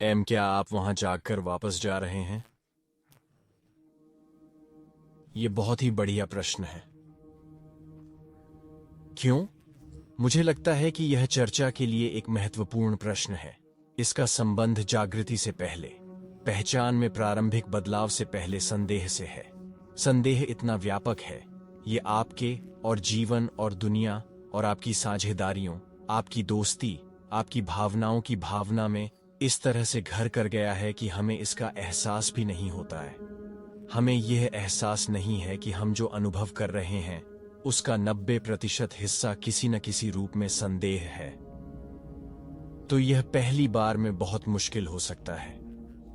क्या आप वहां जागकर वापस जा रहे हैं? ये बहुत ही बढ़िया प्रश्न है। क्यों? मुझे लगता है कि यह चर्चा के लिए एक महत्वपूर्ण प्रश्न है। इसका संबंध जागृति से पहले, पहचान में प्रारंभिक बदलाव से पहले संदेह से है। संदेह इतना व्यापक है, ये आपके और जीवन और दुनिया और आपकी साझेदारियों, आपकी दोस्ती, आपकी भावनाओं की भावना में इस तरह से घर कर गया है कि हमें इसका एहसास भी नहीं होता है। हमें यह एहसास नहीं है कि हम जो अनुभव कर रहे हैं उसका 90% हिस्सा किसी न किसी रूप में संदेह है। तो यह पहली बार में बहुत मुश्किल हो सकता है।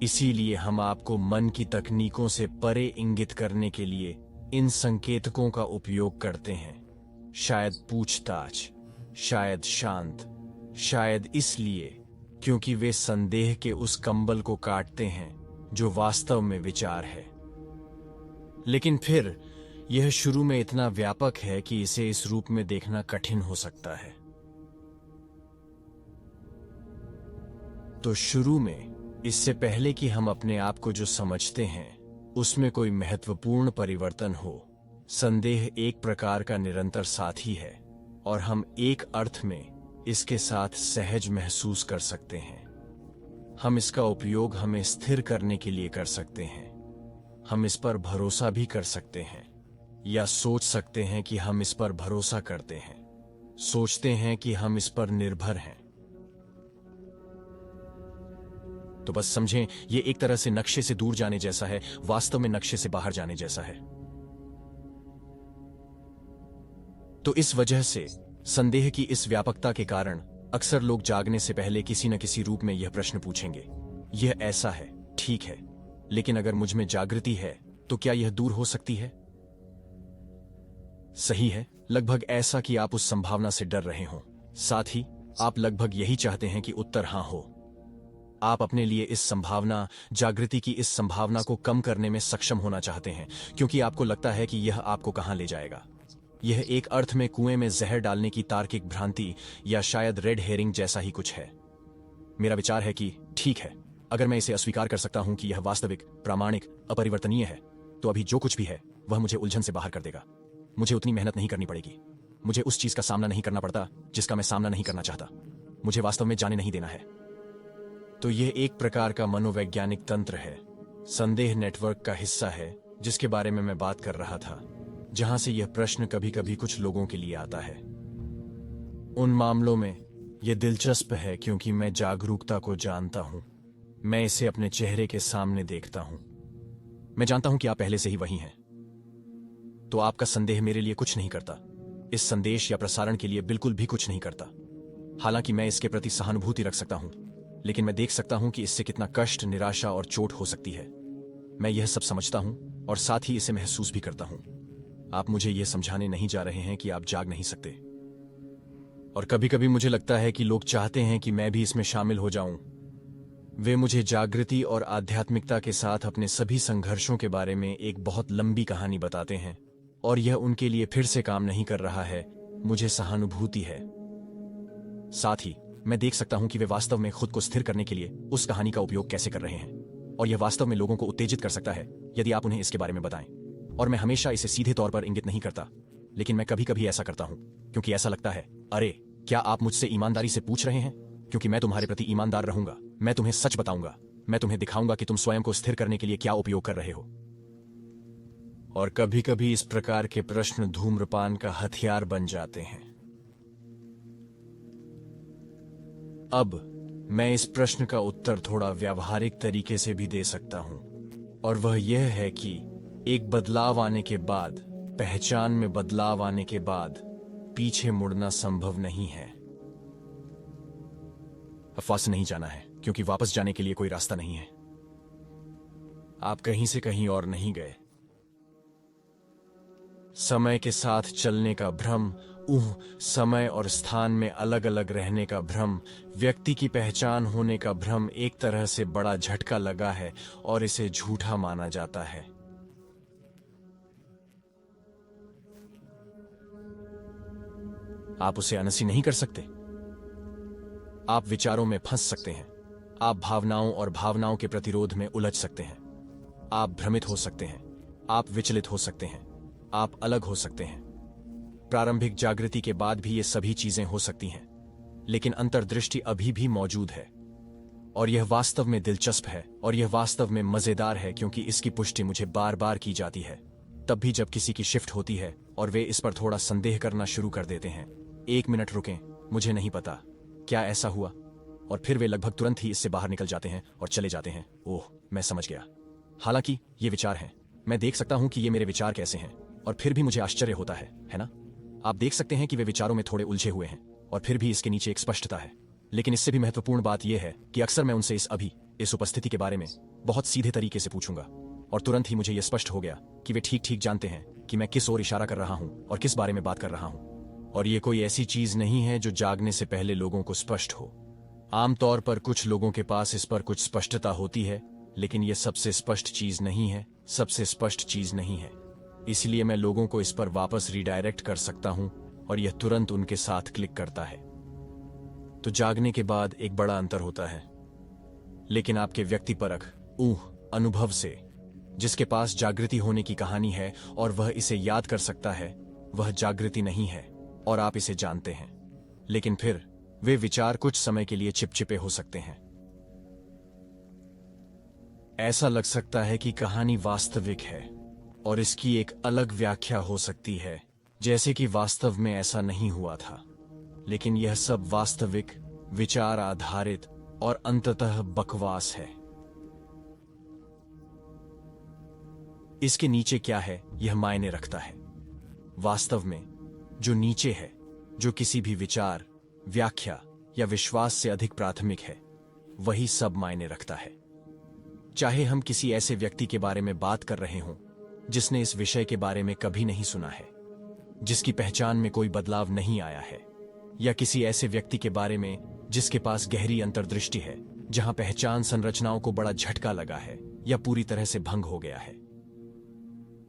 इसीलिए हम आपको मन की तकनीकों से परे इंगित करने के लिए इन संकेतकों का उपयोग करते हैं। शायद पूछताछ, शायद शांत, शायद इसलिए क्योंकि वे संदेह के उस कंबल को काटते हैं जो वास्तव में विचार है। लेकिन फिर यह शुरू में इतना व्यापक है कि इसे इस रूप में देखना कठिन हो सकता है। तो शुरू में, इससे पहले कि हम अपने आप को जो समझते हैं उसमें कोई महत्वपूर्ण परिवर्तन हो, संदेह एक प्रकार का निरंतर साथी है और हम एक अर्थ में इसके साथ सहज महसूस कर सकते हैं। हम इसका उपयोग हमें स्थिर करने के लिए कर सकते हैं। हम इस पर भरोसा भी कर सकते हैं या सोच सकते हैं कि हम इस पर भरोसा करते हैं, सोचते हैं कि हम इस पर निर्भर हैं। तो बस समझें, यह एक तरह से नक्शे से दूर जाने जैसा है, वास्तव में नक्शे से बाहर जाने जैसा है। तो इस वजह से संदेह की इस व्यापकता के कारण अक्सर लोग जागने से पहले किसी न किसी रूप में यह प्रश्न पूछेंगे, यह ऐसा है, ठीक है, लेकिन अगर मुझ में जागृति है तो क्या यह दूर हो सकती है? सही है, लगभग ऐसा कि आप उस संभावना से डर रहे हों। साथ ही आप लगभग यही चाहते हैं कि उत्तर हां हो। आप अपने लिए इस संभावना, जागृति की इस संभावना को कम करने में सक्षम होना चाहते हैं, क्योंकि आपको लगता है कि यह आपको कहां ले जाएगा। यह एक अर्थ में कुएं में जहर डालने की तार्किक भ्रांति या शायद रेड हेरिंग जैसा ही कुछ है। मेरा विचार है कि ठीक है, अगर मैं इसे अस्वीकार कर सकता हूं कि यह वास्तविक, प्रामाणिक, अपरिवर्तनीय है, तो अभी जो कुछ भी है वह मुझे उलझन से बाहर कर देगा। मुझे उतनी मेहनत नहीं करनी पड़ेगी। मुझे उस चीज का सामना नहीं करना पड़ता जिसका मैं सामना नहीं करना चाहता। मुझे वास्तव में जाने नहीं देना है। तो यह एक प्रकार का मनोवैज्ञानिक तंत्र है, संदेह नेटवर्क का हिस्सा है जिसके बारे में मैं बात कर रहा था, जहां से यह प्रश्न कभी कभी कुछ लोगों के लिए आता है। उन मामलों में यह दिलचस्प है क्योंकि मैं जागरूकता को जानता हूं। मैं इसे अपने चेहरे के सामने देखता हूं। मैं जानता हूं कि आप पहले से ही वही हैं। तो आपका संदेह मेरे लिए कुछ नहीं करता, इस संदेश या प्रसारण के लिए बिल्कुल भी कुछ नहीं करता। हालांकि मैं इसके प्रति सहानुभूति रख सकता हूं, लेकिन मैं देख सकता हूं कि इससे कितना कष्ट, निराशा और चोट हो सकती है। मैं यह सब समझता हूं और साथ ही इसे महसूस भी करता हूं। आप मुझे यह समझाने नहीं जा रहे हैं कि आप जाग नहीं सकते। और कभी कभी मुझे लगता है कि लोग चाहते हैं कि मैं भी इसमें शामिल हो जाऊं। वे मुझे जागृति और आध्यात्मिकता के साथ अपने सभी संघर्षों के बारे में एक बहुत लंबी कहानी बताते हैं, और यह उनके लिए फिर से काम नहीं कर रहा है। मुझे सहानुभूति है। साथ ही मैं देख सकता हूं कि वे वास्तव में खुद को स्थिर करने के लिए उस कहानी का उपयोग कैसे कर रहे हैं, और यह वास्तव में लोगों को उत्तेजित कर सकता है यदि आप उन्हें इसके बारे में बताएं। और मैं हमेशा इसे सीधे तौर पर इंगित नहीं करता, लेकिन मैं कभी कभी ऐसा करता हूं, क्योंकि ऐसा लगता है, अरे क्या आप मुझसे ईमानदारी से पूछ रहे हैं? क्योंकि मैं तुम्हारे प्रति ईमानदार रहूंगा। मैं तुम्हें सच बताऊंगा। मैं तुम्हें दिखाऊंगा कि तुम स्वयं को स्थिर करने के लिए क्या उपयोग कर रहे हो। और कभी कभी इस प्रकार के प्रश्न धूम्रपान का हथियार बन जाते हैं। अब मैं इस प्रश्न का उत्तर थोड़ा व्यावहारिक तरीके से भी दे सकता हूं, और वह यह है कि एक बदलाव आने के बाद, पहचान में बदलाव आने के बाद पीछे मुड़ना संभव नहीं है। अफवाह से नहीं जाना है, क्योंकि वापस जाने के लिए कोई रास्ता नहीं है। आप कहीं से कहीं और नहीं गए। समय के साथ चलने का भ्रम, समय और स्थान में अलग अलग रहने का भ्रम, व्यक्ति की पहचान होने का भ्रम एक तरह से बड़ा झटका लगा है और इसे झूठा माना जाता है। आप उसे अनसी नहीं कर सकते। आप विचारों में फंस सकते हैं, आप भावनाओं और भावनाओं के प्रतिरोध में उलझ सकते हैं। आप भ्रमित हो सकते हैं, आप विचलित हो सकते हैं, आप अलग हो सकते हैं। प्रारंभिक जागृति के बाद भी ये सभी चीजें हो सकती हैं, लेकिन अंतर्दृष्टि अभी भी मौजूद है। और यह वास्तव में दिलचस्प है और यह वास्तव में मजेदार है, क्योंकि इसकी पुष्टि मुझे बार बार की जाती है, तब भी जब किसी की शिफ्ट होती है और वे इस पर थोड़ा संदेह करना शुरू कर देते हैं। 1 मिनट रुकें, मुझे नहीं पता क्या ऐसा हुआ, और फिर वे लगभग तुरंत ही इससे बाहर निकल जाते हैं और चले जाते हैं। ओह, मैं समझ गया। हालांकि ये विचार हैं, मैं देख सकता हूं कि ये मेरे विचार कैसे हैं, और फिर भी मुझे आश्चर्य होता है ना? आप देख सकते हैं कि वे विचारों में थोड़े उलझे हुए हैं, और फिर भी इसके नीचे एक स्पष्टता है। लेकिन इससे भी महत्वपूर्ण बात यह है कि अक्सर मैं उनसे इस उपस्थिति के बारे में बहुत सीधे तरीके से पूछूंगा, और तुरंत ही मुझे यह स्पष्ट हो गया कि वे ठीक ठीक जानते हैं कि मैं किस ओर इशारा कर रहा हूं और किस बारे में बात कर रहा हूं। और ये कोई ऐसी चीज नहीं है जो जागने से पहले लोगों को स्पष्ट हो। आमतौर पर कुछ लोगों के पास इस पर कुछ स्पष्टता होती है, लेकिन यह सबसे स्पष्ट चीज नहीं है, सबसे स्पष्ट चीज नहीं है। इसलिए मैं लोगों को इस पर वापस रीडायरेक्ट कर सकता हूं, और यह तुरंत उनके साथ क्लिक करता है। तो जागने के बाद एक बड़ा अंतर होता है, लेकिन आपके व्यक्तिपरक अनुभव से, जिसके पास जागृति होने की कहानी है और वह इसे याद कर सकता है, वह जागृति नहीं है, और आप इसे जानते हैं। लेकिन फिर वे विचार कुछ समय के लिए चिपचिपे हो सकते हैं। ऐसा लग सकता है कि कहानी वास्तविक है, और इसकी एक अलग व्याख्या हो सकती है, जैसे कि वास्तव में ऐसा नहीं हुआ था। लेकिन यह सब वास्तविक, विचार आधारित और अंततः बकवास है। इसके नीचे क्या है, यह मायने रखता है। वास्तव में जो नीचे है, जो किसी भी विचार, व्याख्या या विश्वास से अधिक प्राथमिक है, वही सब मायने रखता है। चाहे हम किसी ऐसे व्यक्ति के बारे में बात कर रहे हों जिसने इस विषय के बारे में कभी नहीं सुना है, जिसकी पहचान में कोई बदलाव नहीं आया है, या किसी ऐसे व्यक्ति के बारे में जिसके पास गहरी अंतर्दृष्टि है, जहां पहचान संरचनाओं को बड़ा झटका लगा है या पूरी तरह से भंग हो गया है।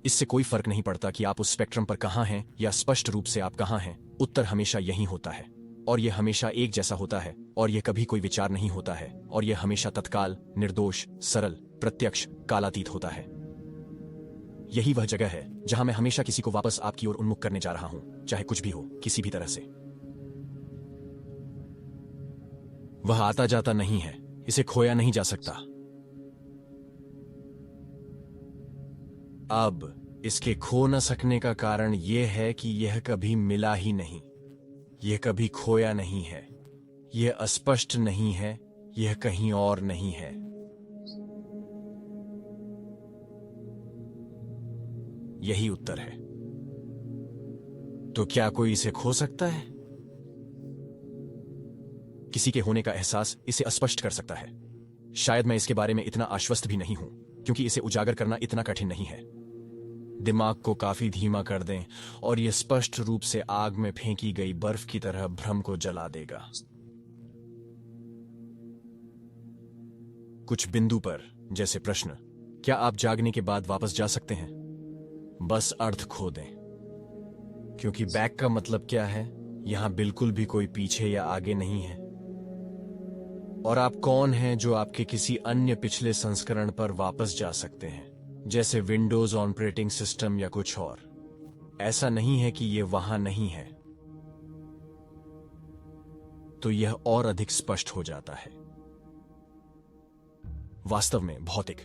इससे कोई फर्क नहीं पड़ता कि आप उस स्पेक्ट्रम पर कहां हैं या स्पष्ट रूप से आप कहां हैं, उत्तर हमेशा यही होता है, और यह हमेशा एक जैसा होता है, और यह कभी कोई विचार नहीं होता है, और यह हमेशा तत्काल, निर्दोष, सरल, प्रत्यक्ष, कालातीत होता है। यही वह जगह है जहां मैं हमेशा किसी को वापस आपकी ओर उन्मुख करने जा रहा हूं, चाहे कुछ भी हो, किसी भी तरह से। वह आता जाता नहीं है, इसे खोया नहीं जा सकता। अब इसके खो न सकने का कारण यह है कि यह कभी मिला ही नहीं, यह कभी खोया नहीं है, यह अस्पष्ट नहीं है, यह कहीं और नहीं है। यही उत्तर है। तो क्या कोई इसे खो सकता है? किसी के होने का एहसास इसे अस्पष्ट कर सकता है। शायद मैं इसके बारे में इतना आश्वस्त भी नहीं हूं, क्योंकि इसे उजागर करना इतना कठिन नहीं है। दिमाग को काफी धीमा कर दें और यह स्पष्ट रूप से आग में फेंकी गई बर्फ की तरह भ्रम को जला देगा। कुछ बिंदु पर, जैसे प्रश्न, क्या आप जागने के बाद वापस जा सकते हैं? बस अर्थ खो दें, क्योंकि बैक का मतलब क्या है? यहां बिल्कुल भी कोई पीछे या आगे नहीं है। और आप कौन हैं जो आपके किसी अन्य पिछले संस्करण पर वापस जा सकते हैं, जैसे विंडोज ऑपरेटिंग सिस्टम या कुछ और? ऐसा नहीं है कि यह वहां नहीं है। तो यह और अधिक स्पष्ट हो जाता है। वास्तव में भौतिक